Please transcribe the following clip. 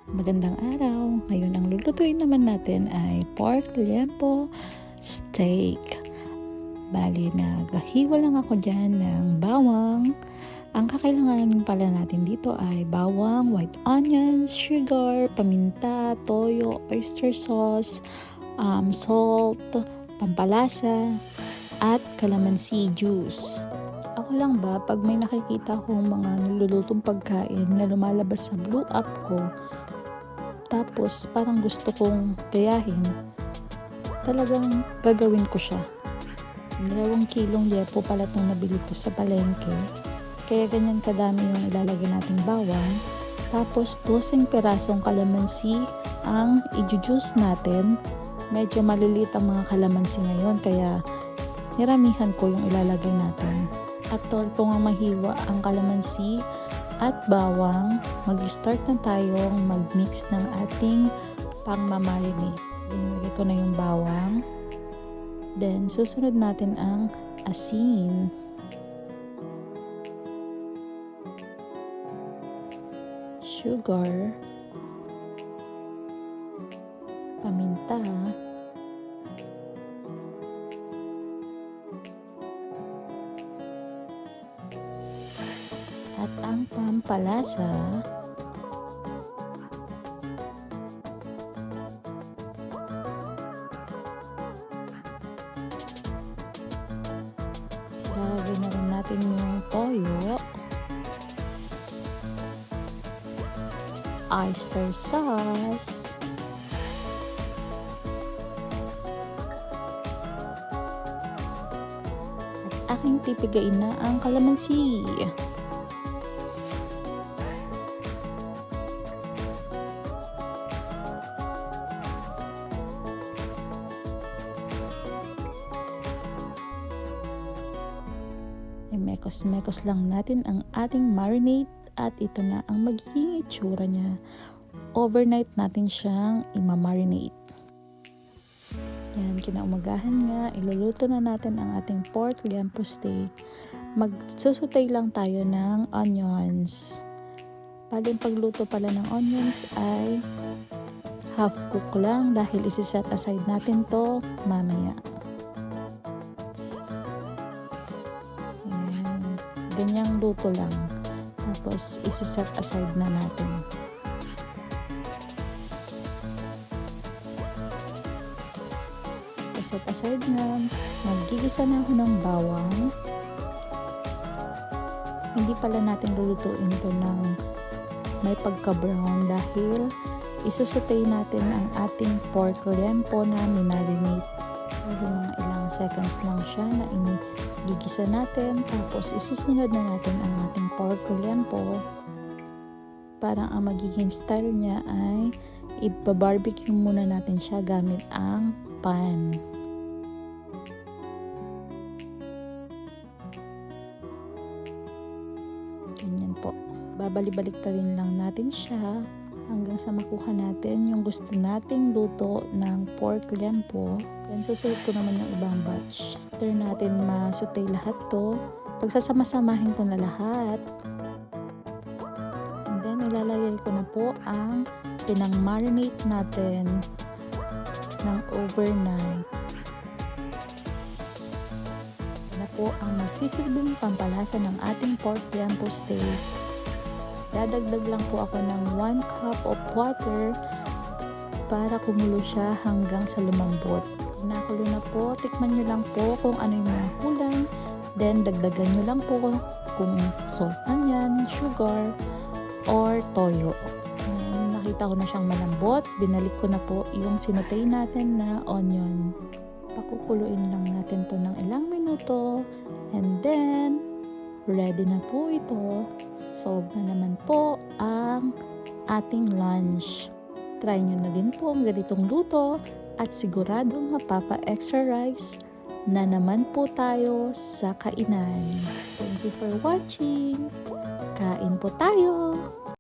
Magandang araw! Ngayon ang lulutuin naman natin ay pork liempo steak. Bali, naghiwa lang ako dyan ng bawang. Ang kakailangan pala natin dito ay bawang, white onions, sugar, paminta, toyo, oyster sauce, salt, pampalasa, at calamansi juice. Ako lang ba, pag may nakikita kong mga nilulutong pagkain na lumalabas sa blue app ko, tapos parang gusto kong gayahin, talagang gagawin ko siya. 2 kilong liempo pala itong nabili ko sa palengke. Kaya ganyan kadami yung ilalagay nating bawang. Tapos 12 perasong kalamansi ang i-juice natin. Medyo maliliit ang mga kalamansi ngayon, kaya niramihan ko yung ilalagay natin. After ko nga mahiwa ang kalamansi at bawang, mag-start na tayong mag-mix ng ating pang-marinate. Dinilagay ko na yung bawang. Then, susunod natin ang asin. Sugar. Paminta. At ang pampalasa. Lalagay na rin natin yung toyo. Oyster sauce. At aking pipigain na ang kalamansi. Mekos-mekos lang natin ang ating marinade at ito na ang magiging itsura niya. Overnight natin siyang imamarinate. Yan, kinaumagahan nga, iluluto na natin ang ating pork liempo steak. Magsusutay lang tayo ng onions. Bali, yung pagluto pala ng onions ay half cook lang dahil isi-set aside natin to mamaya. Ganyang luto lang. Tapos, isi-set aside na natin. Set aside na. Magigisa na ako ng bawang. Hindi pala natin lulutuin ito ng may pagka-brown dahil isusutay natin ang ating pork liempo na minarinate. Mga ilang seconds lang siya na gigisa natin, tapos isusunod na natin ang ating pork liempo. Parang ang magiging style niya ay iba-barbecue muna natin siya gamit ang pan. Ganyan po. Babalik-balik rin lang natin siya hanggang sa makuha natin yung gusto nating luto ng pork liempo. Then susunod ko naman yung ibang batch. After natin masutay lahat to, pagsasama-samahin ko na lahat. And then ilalagay ko na po ang pinang-marinate natin ng overnight. Na po ang magsisilbing pampalasa ng ating pork liempo steak. Dadagdag lang po ako ng 1 cup of water para kumulo siya hanggang sa lumambot. Nakulo na po, tikman nyo lang po kung ano yung mga kulang. Then, dagdagan nyo lang po kung salt man yan, sugar, or toyo. And, nakita ko na siyang malambot. Binalik ko na po yung sinutay natin na onion. Pakukuluin lang natin to ng ilang minuto. And then, ready na po ito. Solve na naman po ang ating lunch. Try nyo na din po ang ganitong luto at siguradong mapapa-exercise na naman po tayo sa kainan. Thank you for watching. Kain po tayo!